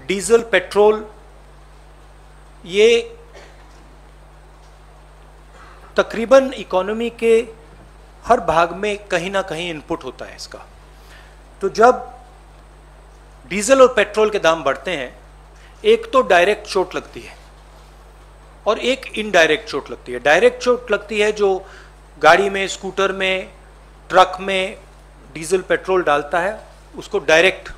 Diesel, petrol, ये तकरीबन economy के हर भाग में कहीं ना कहीं इनपुट होता है इसका। तो जब डीजल और पेट्रोल के दाम बढ़ते हैं, एक तो डायरेक्ट चोट लगती है और एक इनडायरेक्ट चोट लगती है। डायरेक्ट चोट लगती है जो गाड़ी में, स्कूटर में, ट्रक में डीजल पेट्रोल डालता है, उसको डायरेक्ट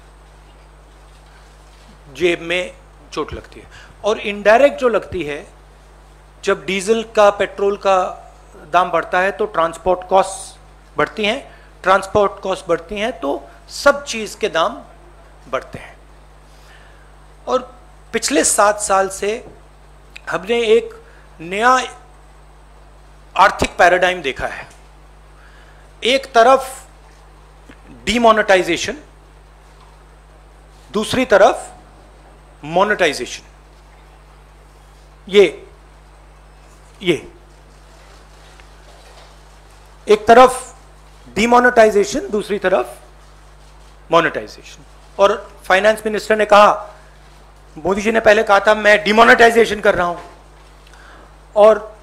जेब में चोट लगती है। और इनडायरेक्ट जो लगती है, जब डीजल का, पेट्रोल का दाम बढ़ता है तो ट्रांसपोर्ट कॉस्ट बढ़ती हैं, ट्रांसपोर्ट कॉस्ट बढ़ती हैं तो सब चीज के दाम बढ़ते हैं। और पिछले 7 साल से हमने एक नया आर्थिक पैराडाइम देखा है। एक तरफ डीमोनेटाइजेशन, दूसरी तरफ मोनेटाइजेशन। ये एक तरफ डीमोनेटाइजेशन, दूसरी तरफ मोनेटाइजेशन। और फाइनेंस मिनिस्टर ने कहा, मोदी जी ने पहले कहा था मैं डीमोनेटाइजेशन कर रहा हूं, और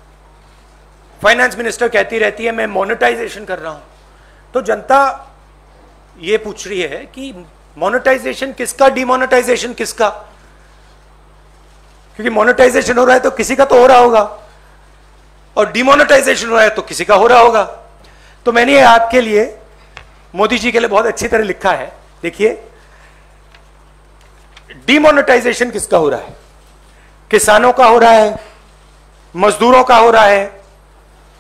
फाइनेंस मिनिस्टर कहती रहती है मैं मोनेटाइजेशन कर रहा हूं। तो जनता ये पूछ रही है कि मोनेटाइजेशन किसका, डीमोनेटाइजेशन किसका? क्योंकि मोनेटाइजेशन हो रहा है तो किसी का तो हो रहा होगा, और डीमोनेटाइजेशन हो रहा है तो किसी का हो रहा होगा। तो मैंने आपके लिए, मोदी जी के लिए बहुत अच्छी तरह लिखा है, देखिए। डीमोनेटाइजेशन किसका हो रहा है? किसानों का हो रहा है, मजदूरों का हो रहा है,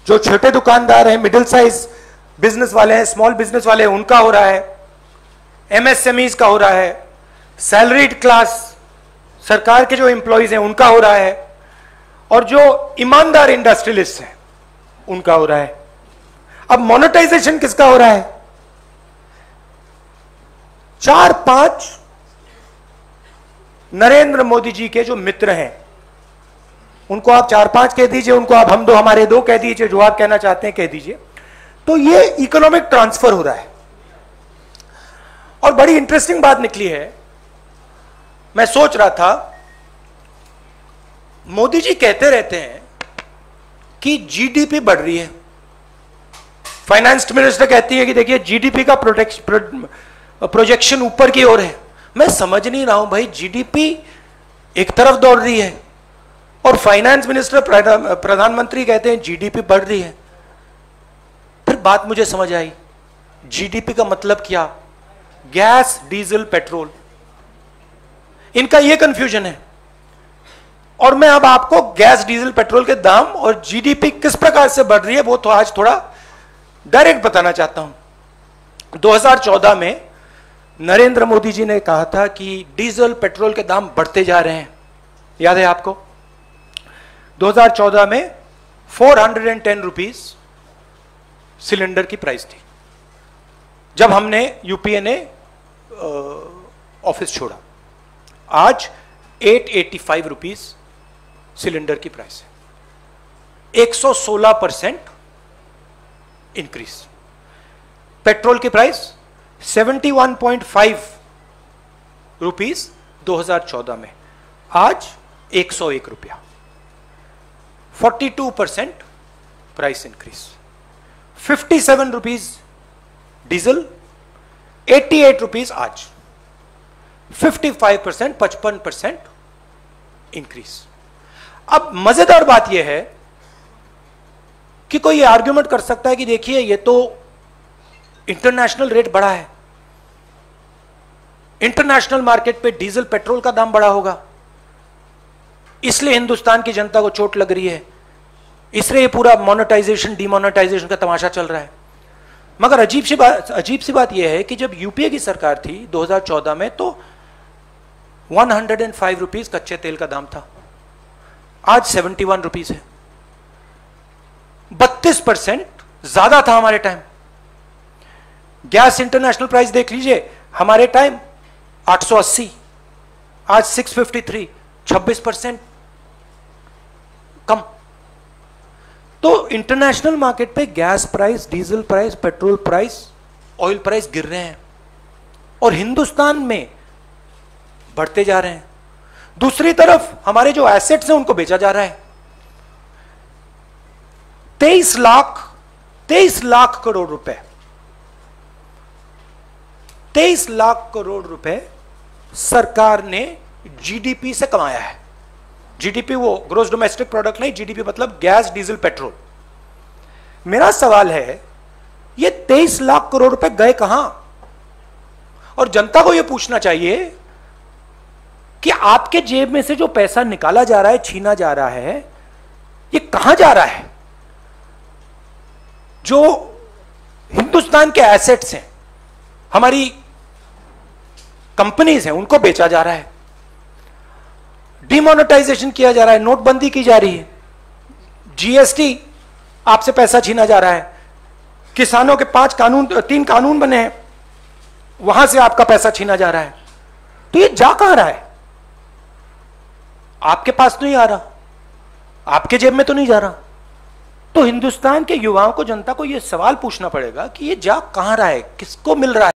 जो छोटे दुकानदार हैं, मिडिल साइज बिजनेस वाले हैं, स्मॉल बिजनेस वाले हैं, उनका हो रहा है, एमएसएमईज का हो रहा है, सैलरीड क्लास, सरकार के जो एम्प्लॉइज हैं उनका हो रहा है, और जो ईमानदार इंडस्ट्रियलिस्ट हैं उनका हो रहा है। अब मोनेटाइजेशन किसका हो रहा है? 4-5 नरेंद्र मोदी जी के जो मित्र हैं, उनको आप 4-5 कह दीजिए, उनको आप हम दो हमारे दो कह दीजिए, जो आप कहना चाहते हैं कह दीजिए। तो ये इकोनॉमिक ट्रांसफर हो रहा है। और बड़ी इंटरेस्टिंग बात निकली है, मैं सोच रहा था, मोदी जी कहते रहते हैं कि जीडीपी बढ़ रही है, फाइनेंस मिनिस्टर कहती है कि देखिए जीडीपी का प्रोजेक्शन ऊपर की ओर है। मैं समझ नहीं रहा हूं भाई, जीडीपी एक तरफ दौड़ रही है और फाइनेंस मिनिस्टर, प्रधानमंत्री कहते हैं जीडीपी बढ़ रही है। फिर बात मुझे समझ आई, जीडीपी का मतलब क्या? गैस, डीजल, पेट्रोल, इनका यह कंफ्यूजन है। और मैं अब आपको गैस, डीजल, पेट्रोल के दाम और जीडीपी किस प्रकार से बढ़ रही है वो तो आज थोड़ा डायरेक्ट बताना चाहता हूं। 2014 में नरेंद्र मोदी जी ने कहा था कि डीजल, पेट्रोल के दाम बढ़ते जा रहे हैं, याद है आपको? 2014 में 410 रुपीज सिलेंडर की प्राइस थी जब हमने, यूपीए ने ऑफिस छोड़ा। आज 885 रुपीज सिलेंडर की प्राइस है, 116% इंक्रीज। पेट्रोल की प्राइस 71.5 रुपीज 2014 में, आज 101 रुपया, 42% price increase. 57 rupees diesel, 88 rupees आज, 55%, 55% इंक्रीज। अब मजेदार बात यह है कि कोई आर्ग्यूमेंट कर सकता है कि देखिए ये तो इंटरनेशनल रेट बढ़ा है, इंटरनेशनल मार्केट पे डीजल, पेट्रोल का दाम बढ़ा होगा, इसलिए हिंदुस्तान की जनता को चोट लग रही है, इसलिए ये पूरा मोनेटाइजेशन, डीमोनेटाइजेशन का तमाशा चल रहा है। मगर अजीब सी बात यह है कि जब यूपीए की सरकार थी 2014 में, तो 105 रुपीज कच्चे तेल का दाम था, आज 71 रुपीज है, 32% ज्यादा था हमारे टाइम। गैस इंटरनेशनल प्राइस देख लीजिए, हमारे टाइम 880, आज 653, 26% कम। तो इंटरनेशनल मार्केट पे gas price, diesel price, petrol price, oil price गिर रहे हैं और हिंदुस्तान में बढ़ते जा रहे हैं। दूसरी तरफ हमारे जो एसेट्स हैं उनको बेचा जा रहा है। 23 लाख करोड़ रुपए, 23 लाख करोड़ रुपए सरकार ने जीडीपी से कमाया है। जीडीपी वो ग्रोस डोमेस्टिक प्रोडक्ट नहीं, जीडीपी मतलब गैस, डीजल, पेट्रोल। मेरा सवाल है ये 23 लाख करोड़ रुपए गए कहां? और जनता को यह पूछना चाहिए कि आपके जेब में से जो पैसा निकाला जा रहा है, छीना जा रहा है, ये कहां जा रहा है? जो हिंदुस्तान के एसेट्स हैं, हमारी कंपनीज हैं, उनको बेचा जा रहा है, डिमोनेटाइजेशन किया जा रहा है, नोटबंदी की जा रही है, जीएसटी आपसे पैसा छीना जा रहा है, किसानों के 3 कानून बने हैं, वहां से आपका पैसा छीना जा रहा है। तो ये जा कहां रहा है? आपके पास तो नहीं आ रहा, आपके जेब में तो नहीं जा रहा। तो हिंदुस्तान के युवाओं को, जनता को यह सवाल पूछना पड़ेगा कि ये जा कहां रहा है, किसको मिल रहा है।